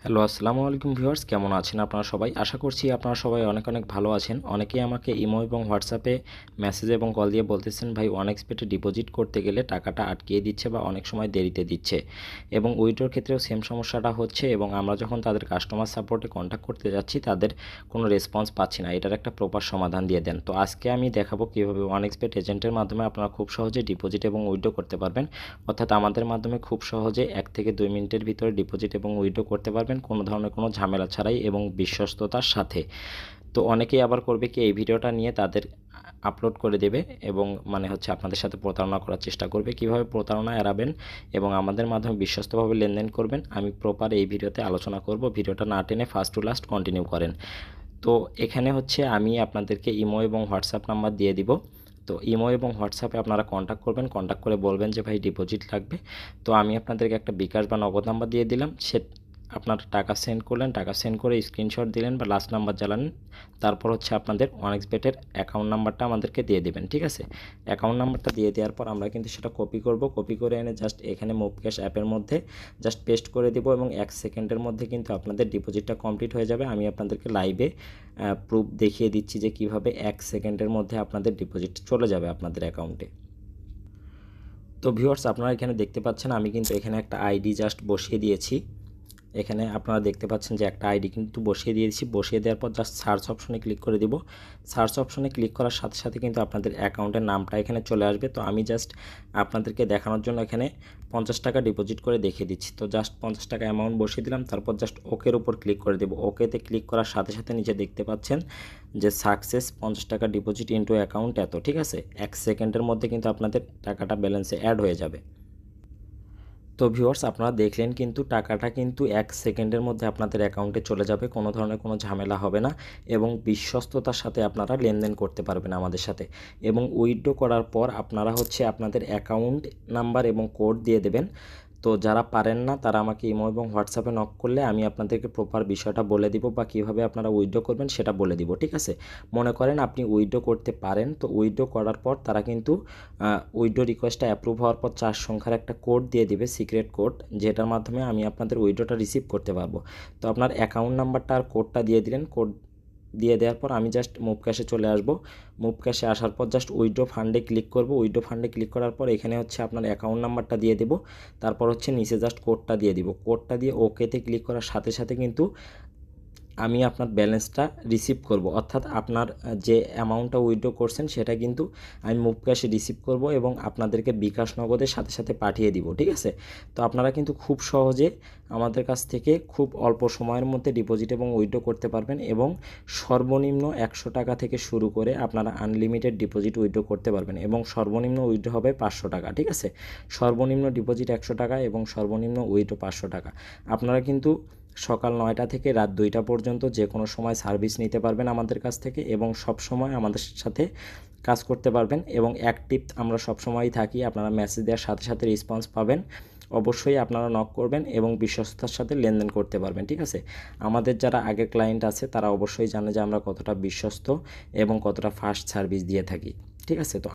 Hello, আসসালামু আলাইকুম viewers, কেমন আছেন আপনারা সবাই? আশা করছি আপনারা সবাই অনেক অনেক ভালো আছেন। অনেকেই আমাকে ইমো এবং হোয়াটসঅ্যাপে মেসেজ এবং কল দিয়ে বলতেছেন, ভাই অনএক্সপেক্টেড ডিপোজিট করতে গেলে টাকাটা আটকিয়ে দিচ্ছে বা অনেক সময় দেরিতে দিচ্ছে, এবং উইথড্রর ক্ষেত্রেও সেম সমস্যাটা হচ্ছে, এবং আমরা যখন তাদের কাস্টমার সাপোর্টে কন্ট্যাক্ট করতে যাচ্ছি তাদের কোনো রেসপন্স পাচ্ছি না। এটার একটা প্রপার সমাধান দিয়ে দেন। তো আজকে আমি দেখাবো কীভাবে অনএক্সপেক্টেড এজেন্টের মাধ্যমে আপনারা খুব সহজে ডিপোজিট এবং উইথড্র করতে পারবেন। অর্থাৎ আমাদের মাধ্যমে খুব সহজে 1 থেকে 2 মিনিটের ভিতরে ডিপোজিট এবং উইথড্র করতে পারবেন কোনো ধরনের কোনো ঝামেলা ছাড়াই এবং বিশ্বস্ততার সাথে। তো অনেকেই আবার করবে কি, এই ভিডিওটা নিয়ে তাদের আপলোড করে দেবে এবং আপনাদের সাথে প্রতারণা করার চেষ্টা করবে। কিভাবে প্রতারণা এড়াবেন এবং আমাদের মাধ্যমে বিশ্বস্তভাবে লেনদেন করবেন আমি প্রপার এই ভিডিওতে আলোচনা করব। ভিডিওটা না টেনে ফার্স্ট টু লাস্ট কন্টিনিউ করেন। তো এখানে আমি আপনাদেরকে ইমো এবং হোয়াটসঅ্যাপ নাম্বার দিয়ে দিব। তো ইমো এবং হোয়াটসঅ্যাপে আপনারা কন্ট্যাক্ট করবেন, কন্ট্যাক্ট করে বলবেন যে ভাই ডিপোজিট লাগবে। তো আমি আপনাদেরকে একটা বিকাশ বা নগদ নাম্বার দিয়ে দিলাম, আপনারা টাকা সেন্ড করলেন, টাকা সেন্ড করে স্ক্রিনশট দিলেন বা লাস্ট নাম্বার জ্বালালেন। তারপর আপনাদের অনএক্সপেক্টেড অ্যাকাউন্ট নাম্বারটা আমাদেরকে দিয়ে দেবেন, ঠিক আছে? অ্যাকাউন্ট নাম্বারটা দিয়ে দেওয়ার পর আমরা কিন্তু সেটা কপি করব। কপি করে এনে জাস্ট এখানে মুভ ক্যাশ অ্যাপের মধ্যে জাস্ট পেস্ট করে দেবো এবং 1 সেকেন্ডের মধ্যে কিন্তু আপনাদের ডিপোজিটটা কমপ্লিট হয়ে যাবে। আমি আপনাদেরকে লাইভে প্রুফ দেখিয়ে দিচ্ছি যে কিভাবে 1 সেকেন্ডের মধ্যে আপনাদের ডিপোজিট চলে যাবে আপনাদের অ্যাকাউন্টে। তো ভিউয়ার্স, আপনারা এখানে দেখতে পাচ্ছেন আমি কিন্তু এখানে একটা আইডি জাস্ট বসিয়ে দিয়েছি। এখানে আপনারা দেখতে পাচ্ছেন যে একটা আইডি কিন্তু বসিয়ে দিয়েছি। বসিয়ে দেওয়ার পর জাস্ট সার্চ অপশনে ক্লিক করে দিব। সার্চ অপশনে ক্লিক করার সাথে সাথে কিন্তু আপনাদের অ্যাকাউন্টের নামটা এখানে চলে আসবে। তো আমি জাস্ট আপনাদেরকে দেখানোর জন্য এখানে 50 টাকা ডিপোজিট করে দেখিয়ে দিচ্ছি। তো জাস্ট 50 টাকা অ্যামাউন্ট বসিয়ে দিলাম, তারপর জাস্ট ওকের উপর ক্লিক করে দেবো। ওকেতে ক্লিক করার সাথে সাথে নিচে দেখতে পাচ্ছেন যে সাকসেস 50 টাকা ডিপোজিট ইনটু অ্যাকাউন্ট এত, ঠিক আছে? 1 সেকেন্ডের মধ্যে কিন্তু আপনাদের টাকাটা ব্যালেন্সে অ্যাড হয়ে যাবে। তো ভিউয়ার্স, আপনারা দেখলেন কিন্তু টাকাটা কিন্তু 1 সেকেন্ডের মধ্যে আপনাদের অ্যাকাউন্টে চলে যাবে, কোনো ধরনের কোনো ঝামেলা হবে না এবং বিশ্বস্ততার সাথে আপনারা লেনদেন করতে পারবেন আমাদের সাথে। এবং উইথড্র করার পর আপনারা আপনাদের অ্যাকাউন্ট নাম্বার এবং কোড দিয়ে দেবেন। তো যারা পারেন না তারা আমাকে ইমো এবং হোয়াটসঅ্যাপে নক করলে আমি আপনাদেরকে প্রপার বিষয়টা বলে দিব বা কীভাবে আপনারা উইথড্র করবেন সেটা বলে দিব, ঠিক আছে? মনে করেন আপনি উইথড্র করতে পারেন, তো উইথড্র করার পর তারা কিন্তু উইথড্র রিকোয়েস্টটা অ্যাপ্রুভ হওয়ার পর 4 সংখ্যার একটা কোড দিয়ে দিবে, সিক্রেট কোড, যেটার মাধ্যমে আমি আপনাদের উইথড্রটা রিসিভ করতে পারবো। তো আপনার অ্যাকাউন্ট নাম্বারটা আর কোডটা দিয়ে দিলেন। কোড দিয়ে দেওয়ার পর আমি জাস্ট মুভ ক্যাশে চলে আসব। মুভ ক্যাশে আসার পর জাস্ট উইথড্র ফান্ডে ক্লিক করব। উইথড্র ফান্ডে ক্লিক করার পর এখানে আপনার অ্যাকাউন্ট নাম্বারটা দিয়ে দেব। তারপর নিচে জাস্ট কোডটা দিয়ে দিব। কোডটা দিয়ে ওকেতে ক্লিক করার সাথে সাথে কিন্তু আমি আপনার ব্যালেন্সটা রিসিভ করব, অর্থাৎ আপনার যে অ্যামাউন্টটা উইথড্র করছেন সেটা কিন্তু আমি মুভ ক্যাশে রিসিভ করব এবং আপনাদেরকে বিকাশ নগদের সাথে সাথে পাঠিয়ে দিব, ঠিক আছে? তো আপনারা কিন্তু খুব সহজে আমাদের কাছ থেকে খুব অল্প সময়ের মধ্যে ডিপোজিট এবং উইথড্র করতে পারবেন এবং সর্বনিম্ন 100 টাকা থেকে শুরু করে আপনারা আনলিমিটেড ডিপোজিট উইথড্র করতে পারবেন এবং সর্বনিম্ন উইথড্র হবে 500 টাকা, ঠিক আছে? সর্বনিম্ন ডিপোজিট 100 টাকা এবং সর্বনিম্ন উইথড্র 500 টাকা। আপনারা কিন্তু সকাল 9টা থেকে রাত 2টা পর্যন্ত যে কোনো সময় সার্ভিস নিতে পারবেন আমাদের কাছ থেকে এবং সব সময় আমাদের সাথে কাজ করতে পারবেন এবং অ্যাক্টিভ আমরা সব সময়ই থাকি। আপনারা মেসেজ দেওয়ার সাথে সাথে রেসপন্স পাবেন। অবশ্যই আপনারা নক করবেন এবং বিশ্বস্ততার সাথে লেনদেন করতে পারবেন, ঠিক আছে? আমাদের যারা আগের ক্লায়েন্ট আছে তারা অবশ্যই জানে যে আমরা কতটা বিশ্বস্ত এবং কতটা ফাস্ট সার্ভিস দিয়ে থাকি, ঠিক আছে? তো